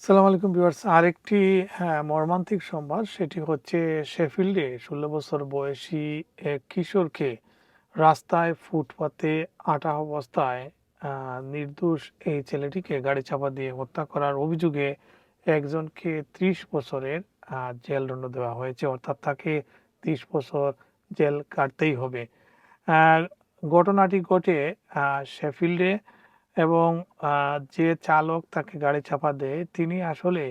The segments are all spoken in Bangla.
আসসালামু আলাইকুম ভিউয়ার্স। আরেকটি মর্মান্তিক সংবাদ, সেটি হচ্ছে শেফিল্ডে ১৬ বছর বয়সী এক কিশোরকে রাস্তায় ফুটপাতে আটা অবস্থায় নির্দোষ এই ছেলেটিকে গাড়ি চাপা দিয়ে হত্যা করার অভিযোগে একজনকে ৩০ বছরের জেলদণ্ড দেওয়া হয়েছে। অর্থাৎ তাকে ৩০ বছর জেল কাটতেই হবে। আর ঘটনাটি ঘটে শেফিল্ডে এবং যে চালক তাকে গাড়ি চাপা দেয় তিনি আসলে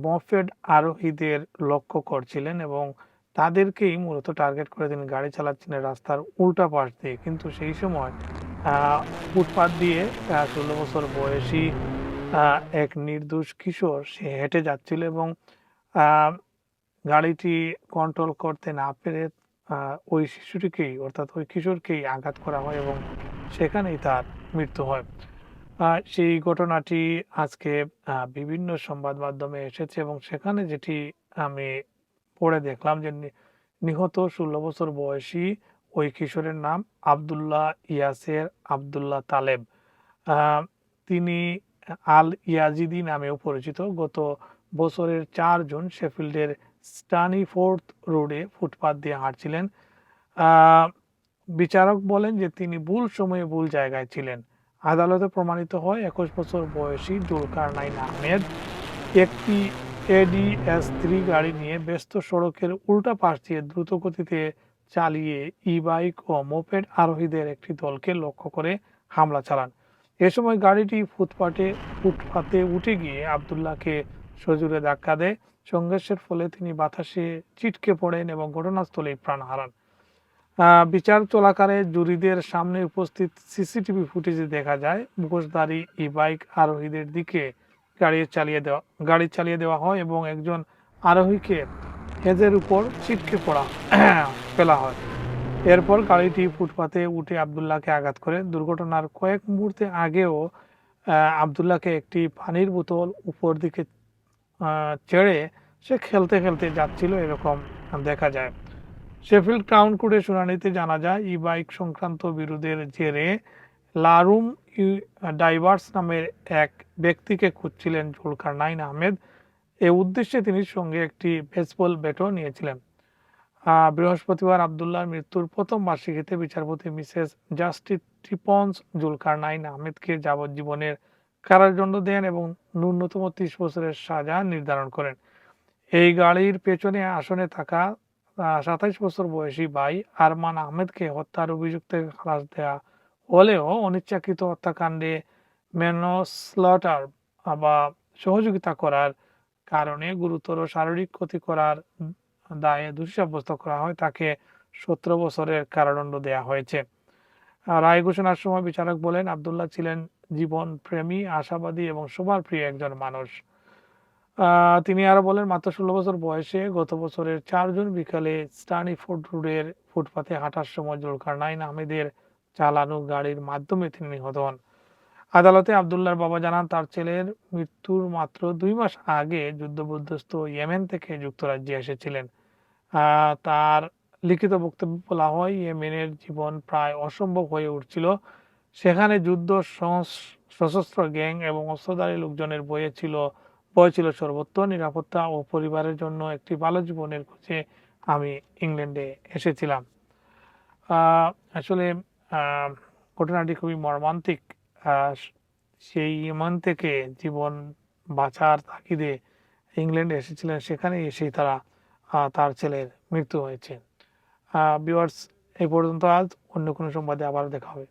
মপেড আরোহীদের লক্ষ্য করছিলেন এবং তাদেরকেই মূলত টার্গেট করে তিনি গাড়ি চালাচ্ছিলেন রাস্তার উল্টা পাশ দিয়ে। কিন্তু সেই সময় ফুটপাত দিয়ে ১৬ বছর বয়সী এক নির্দোষ কিশোর সে হেঁটে যাচ্ছিল এবং আহ, গাড়িটি কন্ট্রোল করতে না পেরে ওই শিশুটিকেই অর্থাৎ ওই কিশোরকেই আঘাত করা হয় এবং সেখানেই তার মৃত্যু হয়। সেই ঘটনাটি আজকে বিভিন্ন সংবাদ মাধ্যমে এসেছে এবং সেখানে যেটি আমি পড়ে দেখলাম যে নিহত ১৬ বছর বয়সী ওই কিশোরের নাম আবদুল্লাহ ইয়াসের আবদুল্লাহ তালেব। আহ, তিনি আল ইয়াজিদি নামেও পরিচিত। গত বছরের ৪ জুন শেফিল্ডের স্টানিফোর্থ রোডে ফুটপাত দিয়ে হাঁটছিলেন। বিচারক বলেন যে তিনি ভুল সময়ে ভুল জায়গায় ছিলেন। আদালতে প্রমাণিত হয় ২১ বছর বয়সী জুলকারনাইন আহমেদ একটি ADS-3 গাড়ি নিয়ে ব্যস্ত সড়কের উল্টা পাশ দিয়ে দ্রুত গতিতে চালিয়ে ই-বাইক ও মোপেড আরোহীদের একটি দলকে লক্ষ্য করে হামলা চালান। এ সময় গাড়িটি ফুটপাতে উঠে গিয়ে আবদুল্লাহকে সজোরে ধাক্কা দেয়। সংঘর্ষের ফলে তিনি বাতাসে ছিটকে পড়েন এবং ঘটনাস্থলেই প্রাণ হারান। বিচার চলাকালে জুরিদের সামনে উপস্থিত সিসিটিভি ফুটেজে দেখা যায় মুখোশধারী ই-বাইক আরোহীদের দিকে গাড়ি চালিয়ে দেওয়া হয় এবং একজন আরোহীকে হেজের উপর ছিটকে ফেলা হয়। এরপর গাড়িটি ফুটপাতে উঠে আবদুল্লাহকে আঘাত করে। দুর্ঘটনার কয়েক মুহূর্তে আগেও আবদুল্লাহকে একটি পানির বোতল উপর দিকে ছেড়ে সে খেলতে খেলতে যাচ্ছিল এরকম দেখা যায়। শেফিল্ড ক্রাউন কোর্টে শুনানিতে জানা যায় ই-বাইক সংক্রান্ত বিরোধের জেরে লারুম ডাইভার্স নামের এক ব্যক্তিকে খুঁজছিলেন জুলকারনাইন আহমেদ। এ উদ্দেশ্যে তিনি সঙ্গে একটি বেসবল ব্যাটও নিয়েছিলেন। বৃহস্পতিবার আবদুল্লাহর মৃত্যুর প্রথম বার্ষিকীতে বিচারপতি মিসেস জাস্টিস টিপন্স জুলকারনাইন আহমেদকে যাবজ্জীবনের কারাদণ্ড দেন এবং ন্যূনতম ৩০ বছরের সাজা নির্ধারণ করেন। এই গাড়ির পেছনে আসনে থাকা ২৭ বছর বয়সী ভাই আরমান আহমেদকে হত্যার অভিযোগ থেকে খালাস দেওয়া হলেও অনিচ্ছাকৃত হত্যাকাণ্ডে ম্যানস্লটার বা সহযোগিতা করার কারণে গুরুতর শারীরিক ক্ষতি করার দায়ে দোষী সাব্যস্ত করা হয়। তাকে ১৭ বছরের কারাদণ্ড দেওয়া হয়েছে। রায় ঘোষণার সময় বিচারক বলেন আবদুল্লাহ ছিলেন জীবন প্রেমী, আশাবাদী এবং সবার প্রিয় একজন মানুষ। তিনি আরো বলেন মাত্র ১৬ বছর বয়সে গত বছরের ৪ জুন বিকালে স্টানিফোর্ড রোডের ফুটপাতে হাঁটার সময় জুলকারনাইন আহমেদের চালানো গাড়ির মাধ্যমে তিনি নিহত হন। আদালতে আবদুল্লাহর বাবা জানান তার ছেলের মৃত্যুর মাত্র ২ মাস আগে যুদ্ধবিধ্বস্ত ইয়েমেন থেকে যুক্তরাজ্যে এসেছিলেন। তার লিখিত বক্তব্যে বলা হয় ইয়েমেনের জীবন প্রায় অসম্ভব হয়ে উঠছিল। সেখানে যুদ্ধ, সশস্ত্র গ্যাং এবং অস্ত্রধারী লোকজনের ভয় ছিল সর্বত্র। নিরাপত্তা ও পরিবারের জন্য একটি ভালো জীবনের খোঁজে আমি ইংল্যান্ডে এসেছিলাম। আসলে ঘটনাটি খুবই মর্মান্তিক। সেই ইয়েমেন থেকে জীবন বাঁচার তাগিদে ইংল্যান্ডে এসেছিলেন, সেখানে এসেই তার ছেলের মৃত্যু হয়েছে। ভিউয়ার্স, এই পর্যন্ত আজ। অন্য কোনো সংবাদে আবার দেখা হবে।